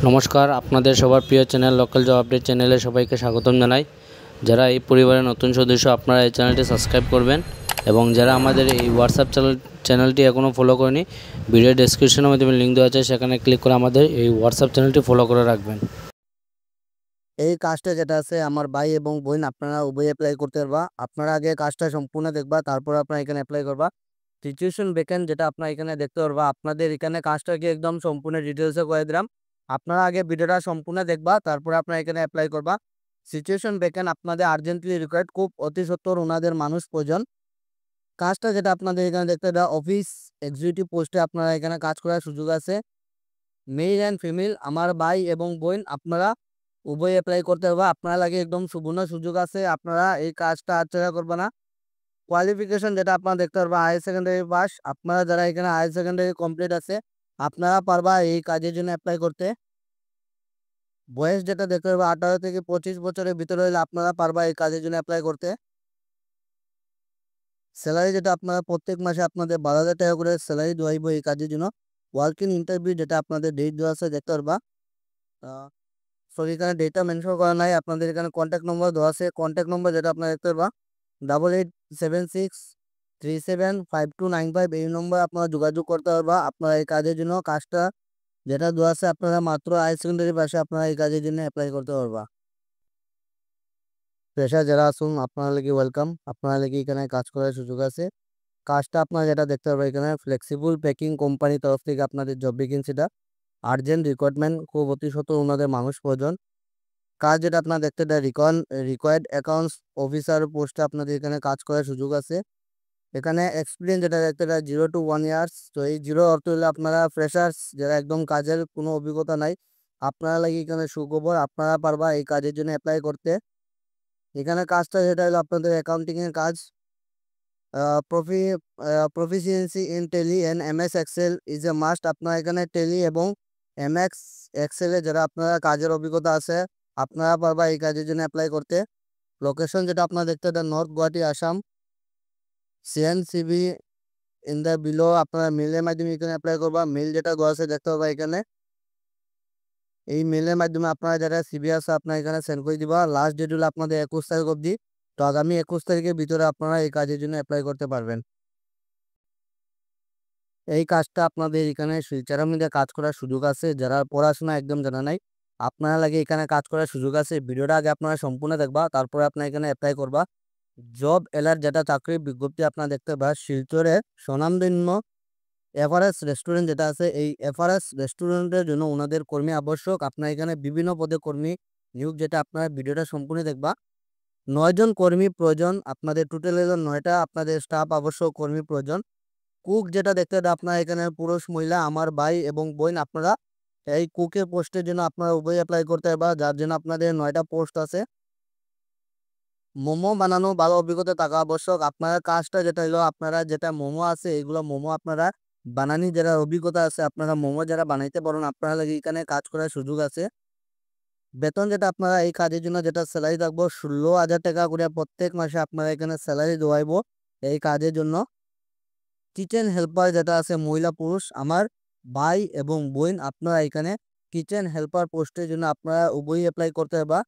নমস্কার, আপনাদের সবার প্রিয় চ্যানেল লোকাল জব আপডেট চ্যানেলে সবাইকে স্বাগতম জানাই। যারা এই পরিবারের নতুন সদস্য, আপনারা এই চ্যানেলটি সাবস্ক্রাইব করবেন এবং যারা আমাদের এই হোয়াটসঅ্যাপ চ্যানেলটি এখনও ফলো করেনি, ভিডিও ডেসক্রিপশনের মাধ্যমে লিঙ্ক দেওয়া আছে, সেখানে ক্লিক করে আমাদের এই হোয়াটসঅ্যাপ চ্যানেলটি ফলো করে রাখবেন। এই কাজটা যেটা আছে আমার ভাই এবং বোন আপনারা উভয় অ্যাপ্লাই করতে পারবা। আপনারা আগে কাজটা সম্পূর্ণ দেখবা, তারপর আপনারা এখানে অ্যাপ্লাই করবা। সিচুয়েশন ভ্যাকেন্ট যেটা আপনারা এখানে দেখতে পারবা, আপনাদের এখানে কাজটা কি একদম সম্পূর্ণ ডিটেলসে করে দিলাম। আপনারা আগে ভিডিওটা সম্পূর্ণ দেখবা, তারপরে আপনারা এখানে অ্যাপ্লাই করবা। সিচুয়েশন ভ্যাকেন্ট আপনাদের আর্জেন্টলি রিকোয়ার্ড, খুব অতি সত্বর ওনাদের মানুষ প্রয়োজন। কাজটা যেটা আপনাদের এখানে দেখতে দেওয়া অফিস এক্সিকিউটিভ পোস্টে আপনারা এখানে কাজ করার সুযোগ আছে। মেল অ্যান্ড ফিমেল আমার ভাই এবং বোন আপনারা উভয় অ্যাপ্লাই করতে হবে। আপনারা লাগে একদম সুবর্ণ সুযোগ আছে, আপনারা এই কাজটা আচ্ছা করবে না। কোয়ালিফিকেশন যেটা আপনারা দেখতে পারবা হায়ার সেকেন্ডারি পাস। আপনারা যারা এখানে হায়ার সেকেন্ডারি কমপ্লিট আছে আপনারা পারবা এই কাজের জন্য অ্যাপ্লাই করতে। বয়স যেটা দেখতে পারবা 18 থেকে 25 বছরের ভিতরে হলে আপনারা পারবা এই কাজের জন্য অ্যাপ্লাই করতে। স্যালারি যেটা আপনারা প্রত্যেক মাসে আপনাদের 12,000 টাকা করে স্যালারি দেওয়াইব এই কাজের জন্য। ওয়ার্কিং ইন্টারভিউ যেটা আপনাদের ডেট দেওয়া আছে দেখতে পারবা। সরি, এখানে ডেটা মেনশন করা নাই। আপনাদের এখানে কন্ট্যাক্ট নম্বর দেওয়া আছে। কন্ট্যাক্ট নম্বর যেটা আপনারা দেখতে পারবা 8876375295, এই নম্বর আপনারা যোগাযোগ করতে পারবা আপনারা এই কাজের জন্য। কাজটা যেটা দেওয়া আছে আপনারা মাত্র হায়ার সেকেন্ডারি পাশে আপনারা এই কাজের জন্য অ্যাপ্লাই করতে পারবা। ফ্রেশার যারা আসুন আপনারা লাগি ওয়েলকাম, আপনারা লাগি এখানে কাজ করার সুযোগ আছে। কাজটা আপনারা যেটা দেখতে পারবেন এখানে ফ্লেক্সিবল প্যাকিং কোম্পানির তরফ থেকে আপনাদের জব ভ্যাকেন্সিটা আর্জেন্ট রিক্রুটমেন্ট, খুব অতি সত্বর ওনাদের মানুষ প্রয়োজন। কাজ যেটা আপনারা দেখতে দেয় রিকোয়ার্ড অ্যাকাউন্টস অফিসার পোস্টে আপনাদের এখানে কাজ করার সুযোগ আছে। এখানে এক্সপিরিয়েন্স যেটা দেখতে দেয় 0 to 1 ইয়ার্স। তো এই 0 অর্থ হলে আপনারা ফ্রেশার্স, যারা একদম কাজের কোনো অভিজ্ঞতা নাই, আপনারা লাগে এখানে সুখবর, আপনারা পারবা এই কাজের জন্য অ্যাপ্লাই করতে। এখানে কাজটা যেটা হলো আপনাদের অ্যাকাউন্টিংয়ের কাজ। Proficiency in Tally and MS Excel is a must. আপনারা এখানে টেলি এবং এমএক্স এক্সেলে যারা আপনারা কাজের অভিজ্ঞতা আছে আপনারা পারবা এই কাজের জন্য অ্যাপ্লাই করতে। লোকেশন যেটা আপনারা দেখতে দেন north Guwahati Assam. CNCB in the below আপনারা মেলের মাধ্যমে এখানে অ্যাপ্লাই করবা। মেল যেটা দেওয়া আছে দেখতে পাবা এখানে। এই মেলের মাধ্যমে আপনারা যারা সিবি আছে আপনারা এখানে সেন্ড করে দিবা। লাস্ট ডেট হলো আপনাদের 21 তারিখ অবধি। তো আগামী 21 তারিখের ভিতরে আপনারা এই কাজের জন্য অ্যাপ্লাই করতে পারবেন। এই কাজটা আপনাদের এখানে শিলচরের মধ্যে কাজ করার সুযোগ আছে। যারা পড়াশোনা একদম জানা নাই আপনারা লাগে এখানে কাজ করার সুযোগ আছে। ভিডিওটা আগে আপনারা সম্পূর্ণ দেখবা, তারপরে আপনারা এখানে অ্যাপ্লাই করবা। জব এলার যেটা চাকরির বিজ্ঞপ্তি আপনারা দেখতে পাবেন শিলচরে স্বনামধন্য এভারেস্ট রেস্টুরেন্ট যেটা আছে, এই এভারেস্ট রেস্টুরেন্টের জন্য ওনাদের কর্মী আবশ্যক। আপনার এখানে বিভিন্ন পদে কর্মী নিয়োগ, যেটা আপনারা ভিডিওটা সম্পূর্ণ দেখবা। 9 জন কর্মী প্রয়োজন আপনাদের, টোটাল 9টা আপনাদের স্টাফ আবশ্যক, কর্মী প্রয়োজন। কুক যেটা দেখতে আপনারা এখানে পুরুষ মহিলা আমার ভাই এবং বোন আপনারা এই কুকের পোস্টের জন্য আপনারা উভয় অ্যাপ্লাই করতে পারবা, যার জন্য আপনাদের 9টা পোস্ট আছে। মোমো বানানো ভালো অভিজ্ঞতা থাকা আবশ্যক। আপনারা কাজটা যেটা হলো আপনারা যেটা মোমো আছে এগুলো মোমো আপনারা বানানি যারা অভিজ্ঞতা আছে আপনারা মোমো যারা বানাইতে পারেন আপনারা লাগে এখানে কাজ করার সুযোগ আছে। বেতন যেটা আপনারা এই কাজের জন্য যেটা স্যালারি থাকবো 16,000 টাকা করে প্রত্যেক মাসে আপনারা এখানে স্যালারি দেওয়াইব এই কাজের জন্য। কিচেন হেল্পার যেটা আছে মহিলা পুরুষ আমার ভাই এবং বোন আপনারা এখানে কিচেন হেল্পার পোস্টের জন্য আপনারা উভয়ই অ্যাপ্লাই করতে পারবা।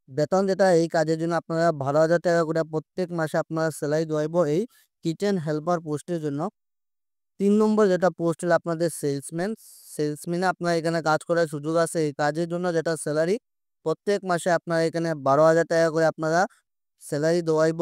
বেতন যেটা এই কাজের জন্য আপনারা 12,000 টাকা করে প্রত্যেক মাসে আপনারা স্যালারি দেওয়াইব এই কিচেন হেল্পার পোস্টের জন্য। 3 নম্বর যেটা পোস্ট হলো আপনাদের সেলসম্যানে আপনারা এখানে কাজ করার সুযোগ আছে। এই কাজের জন্য যেটা স্যালারি প্রত্যেক মাসে আপনারা এখানে 12,000 টাকা করে আপনারা স্যালারি দেওয়াইব।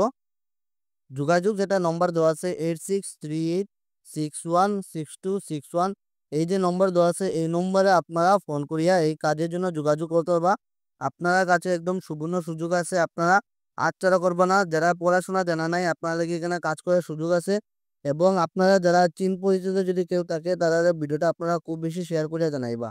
যোগাযোগ যেটা নম্বর দেওয়া আছে 8638616261, এই যে নম্বর দেওয়া আছে এই নম্বরে আপনারা ফোন করিয়া এই কাজের জন্য যোগাযোগ করতে পারবা। আপনারা কাছে একদম সুবর্ণ সুযোগ আছে, আপনারা আচ্ছাড়া করবে না। যারা পড়াশোনা জানা নাই আপনারা লাগে এখানে কাজ করার সুযোগ আছে। এবং আপনারা যারা চিন পরিচিত যদি কেউ থাকে তারা ভিডিওটা আপনারা খুব বেশি শেয়ার করে জানাইবা।